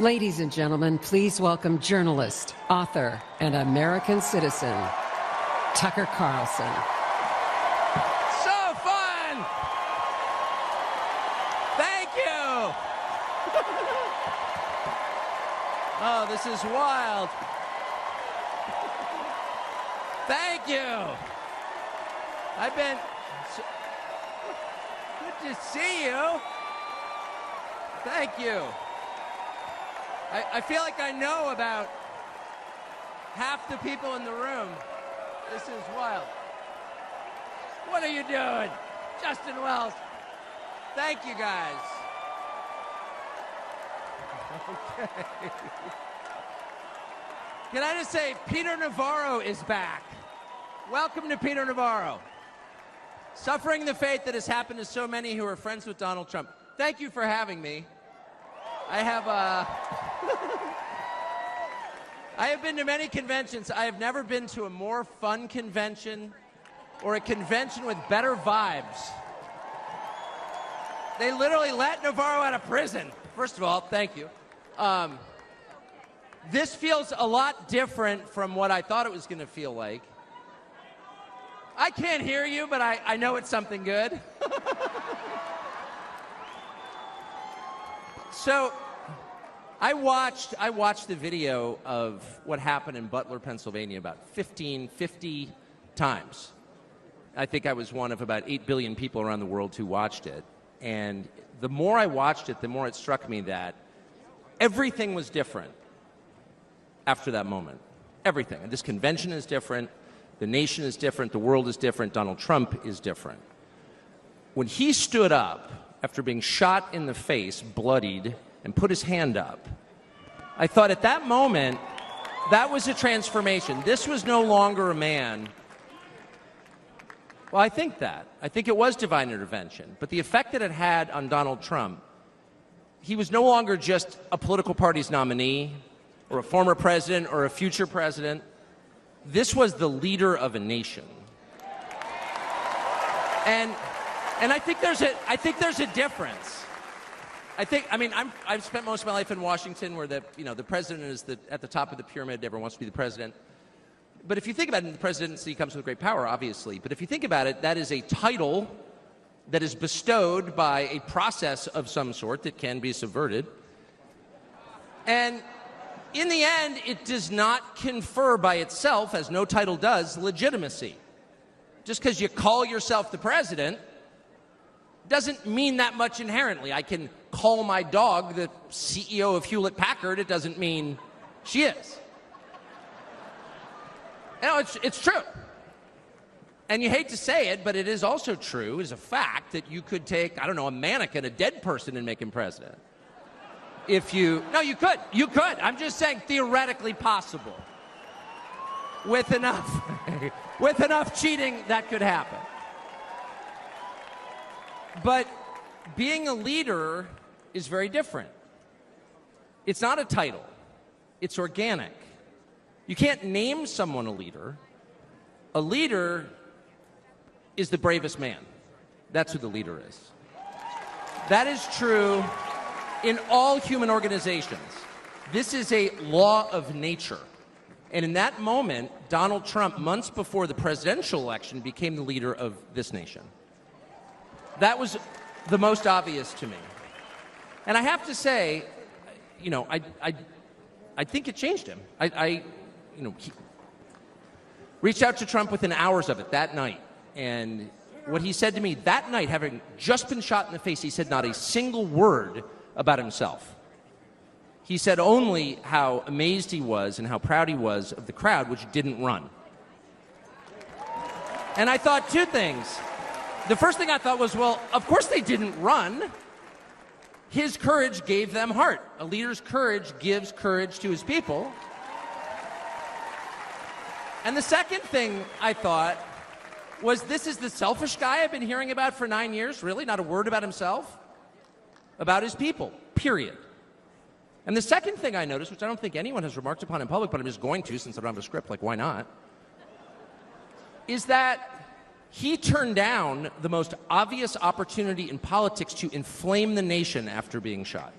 Ladies and gentlemen, please welcome journalist, author, and American citizen, Tucker Carlson. So fun! Thank you! Oh, this is wild. Thank you! I've been... Good to see you. Thank you. I feel like I know about half the people in the room. This is wild. What are you doing? Justin Wells. Thank you, guys. Okay. Can I just say, Peter Navarro is back. Welcome to Peter Navarro. Suffering the fate that has happened to so many who are friends with Donald Trump. Thank you for having me. I have been to many conventions. I have never been to a more fun convention or a convention with better vibes. They literally let Navarro out of prison. First of all, thank you. This feels a lot different from what I thought it was going to feel like. I can't hear you, but I know it's something good. So I watched the video of what happened in Butler, Pennsylvania about 50 times. I think I was one of about 8 billion people around the world who watched it. And the more I watched it, the more it struck me that everything was different after that moment. Everything. And this convention is different. The nation is different. The world is different. Donald Trump is different. When he stood up after being shot in the face, bloodied, and put his hand up, I thought at that moment, that was a transformation. This was no longer a man. Well, I think that. I think it was divine intervention. But the effect that it had on Donald Trump, he was no longer just a political party's nominee or a former president or a future president. This was the leader of a nation. And I think there's a difference. I've spent most of my life in Washington, where the president is at the top of the pyramid. Everyone wants to be the president. But if you think about it, the presidency comes with great power, obviously. But if you think about it, that is a title that is bestowed by a process of some sort that can be subverted. And in the end, it does not confer by itself, as no title does, legitimacy. Just because you call yourself the president doesn't mean that much inherently. I can call my dog the CEO of Hewlett-Packard. It doesn't mean she is. No, it's true. And you hate to say it, but it is also true, as a fact, that you could take, I don't know, a mannequin, a dead person, and make him president. No, you could. You could. I'm just saying theoretically possible. With enough cheating, that could happen. But being a leader is very different. It's not a title. It's organic. You can't name someone a leader. A leader is the bravest man. That's who the leader is. That is true in all human organizations. This is a law of nature. And in that moment, Donald Trump, months before the presidential election, became the leader of this nation. That was the most obvious to me. And I have to say, I think it changed him. He reached out to Trump within hours of it that night. And what he said to me that night, having just been shot in the face, he said not a single word about himself. He said only how amazed he was and how proud he was of the crowd, which didn't run. And I thought two things. The first thing I thought was, well, of course they didn't run. His courage gave them heart. A leader's courage gives courage to his people. And the second thing I thought was, this is the selfish guy I've been hearing about for 9 years? Really? Not a word about himself? About his people, period. And the second thing I noticed, which I don't think anyone has remarked upon in public, but I'm just going to since I don't have a script, like why not, is that he turned down the most obvious opportunity in politics to inflame the nation after being shot.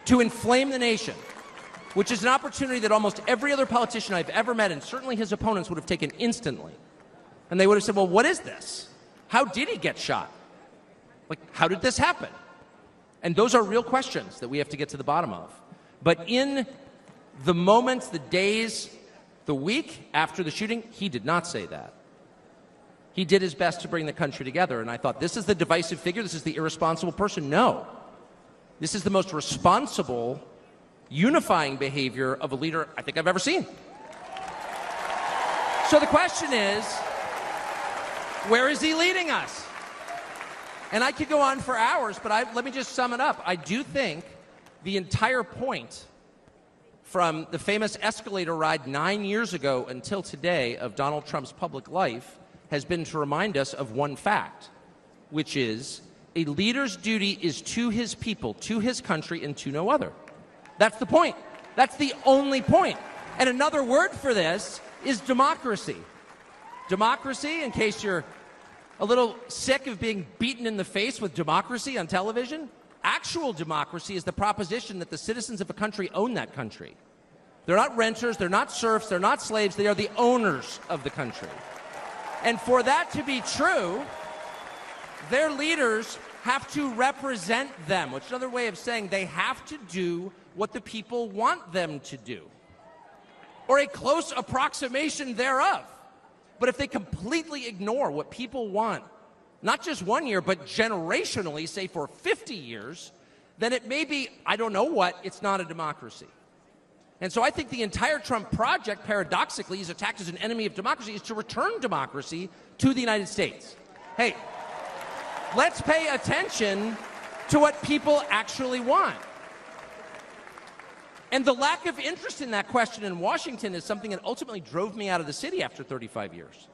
to inflame the nation, which is an opportunity that almost every other politician I've ever met, and certainly his opponents, would have taken instantly. And they would have said, well, what is this? How did he get shot? Like, how did this happen? And those are real questions that we have to get to the bottom of. But in the moments, the days, the week after the shooting, he did not say that. He did his best to bring the country together. And I thought, this is the divisive figure? This is the irresponsible person? No. This is the most responsible, unifying behavior of a leader I think I've ever seen. So the question is, where is he leading us? And I could go on for hours, but let me just sum it up. I do think the entire point from the famous escalator ride 9 years ago until today of Donald Trump's public life has been to remind us of one fact, which is a leader's duty is to his people, to his country, and to no other. That's the point. That's the only point. And another word for this is democracy. Democracy, in case you're a little sick of being beaten in the face with democracy on television, actual democracy is the proposition that the citizens of a country own that country. They're not renters, they're not serfs, they're not slaves, they are the owners of the country. And for that to be true, their leaders have to represent them, which is another way of saying they have to do what the people want them to do, or a close approximation thereof. But if they completely ignore what people want, not just 1 year, but generationally, say for 50 years, then it may be, I don't know what, it's not a democracy. And so I think the entire Trump project, paradoxically, is attacked as an enemy of democracy, is to return democracy to the United States. Hey, let's pay attention to what people actually want. And the lack of interest in that question in Washington is something that ultimately drove me out of the city after 35 years.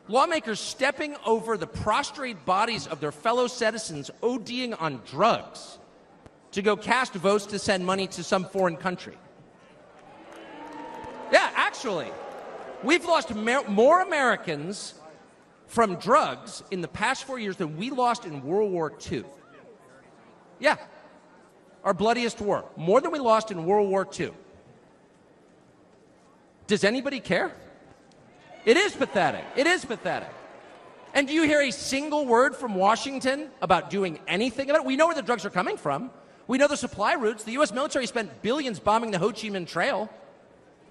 Lawmakers stepping over the prostrate bodies of their fellow citizens ODing on drugs to go cast votes to send money to some foreign country. Yeah, actually, we've lost more Americans from drugs in the past 4 years than we lost in World War II. Yeah. Our bloodiest war, more than we lost in World War II. Does anybody care? It is pathetic. It is pathetic. And do you hear a single word from Washington about doing anything about it? We know where the drugs are coming from. We know the supply routes. The U.S. military spent billions bombing the Ho Chi Minh Trail.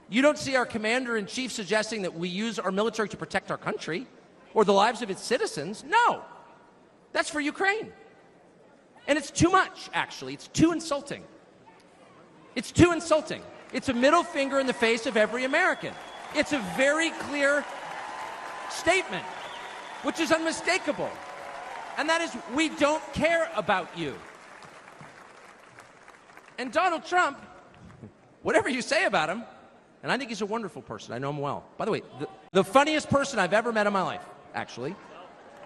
You don't see our commander-in-chief suggesting that we use our military to protect our country or the lives of its citizens. No. That's for Ukraine. And it's too much, actually. It's too insulting. It's too insulting. It's a middle finger in the face of every American. It's a very clear statement, which is unmistakable. And that is, we don't care about you. And Donald Trump, whatever you say about him, and I think he's a wonderful person. I know him well. By the way, the funniest person I've ever met in my life, actually.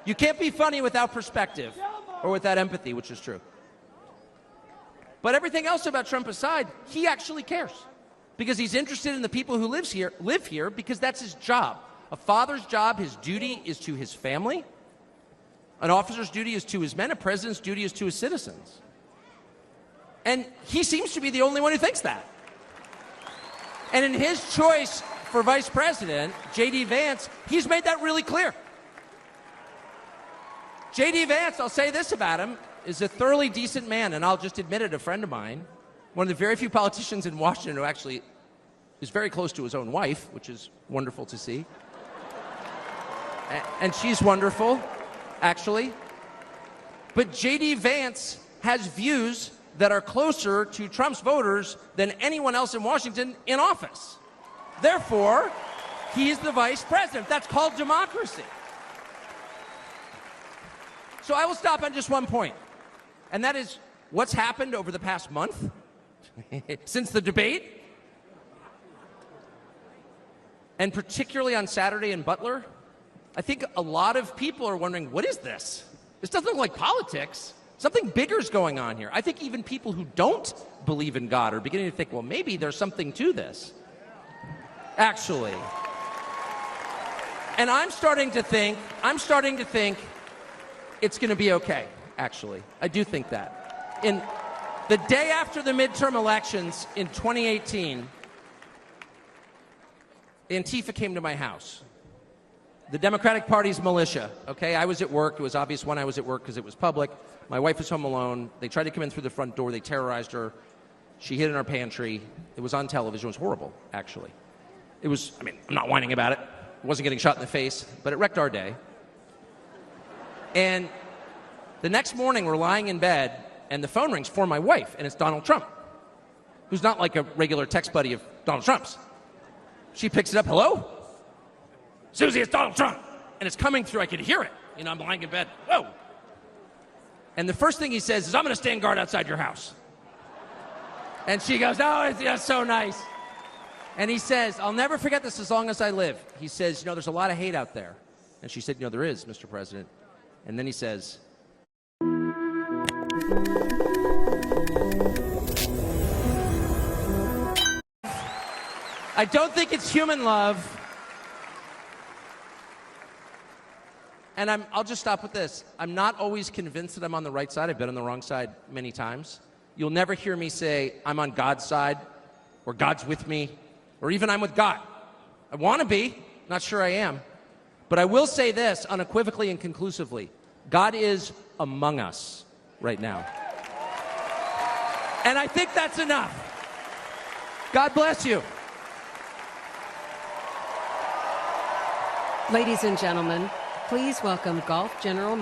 You can't be funny without perspective. Or without empathy, which is true. But everything else about Trump aside, he actually cares. Because he's interested in the people who live here, because that's his job. A father's job, his duty is to his family. An officer's duty is to his men. A president's duty is to his citizens. And he seems to be the only one who thinks that. And in his choice for vice president, J.D. Vance, he's made that really clear. J.D. Vance, I'll say this about him, is a thoroughly decent man, and I'll just admit it, a friend of mine, one of the very few politicians in Washington who actually is very close to his own wife, which is wonderful to see. And she's wonderful, actually. But J.D. Vance has views that are closer to Trump's voters than anyone else in Washington in office. Therefore, he's the vice president. That's called democracy. So I will stop on just one point, and that is what's happened over the past month since the debate, and particularly on Saturday in Butler. I think a lot of people are wondering, what is this? This doesn't look like politics. Something bigger is going on here. I think even people who don't believe in God are beginning to think, well, maybe there's something to this, actually. And I'm starting to think it's going to be okay, actually. I do think that. The day after the midterm elections in 2018, Antifa came to my house. The Democratic Party's militia, okay? I was at work. It was obvious when I was at work because it was public. My wife was home alone. They tried to come in through the front door. They terrorized her. She hid in our pantry. It was on television. It was horrible, actually. It was, I mean, I'm not whining about it. I wasn't getting shot in the face, but it wrecked our day. And the next morning, we're lying in bed, and the phone rings for my wife, and it's Donald Trump, who's not like a regular text buddy of Donald Trump's. She picks it up. Hello? Susie, it's Donald Trump. And it's coming through. I could hear it. You know, I'm lying in bed. Whoa. And the first thing he says is, I'm going to stand guard outside your house. And she goes, oh, it's so nice. And he says, I'll never forget this as long as I live. He says, you know, there's a lot of hate out there. And she said, you know, there is, Mr. President. And then he says, I don't think it's human love. And I'll just stop with this. I'm not always convinced that I'm on the right side. I've been on the wrong side many times. You'll never hear me say, I'm on God's side, or God's with me, or even I'm with God. I want to be. Not sure I am. But I will say this unequivocally and conclusively. God is among us right now. And I think that's enough. God bless you. Ladies and gentlemen, please welcome Golf General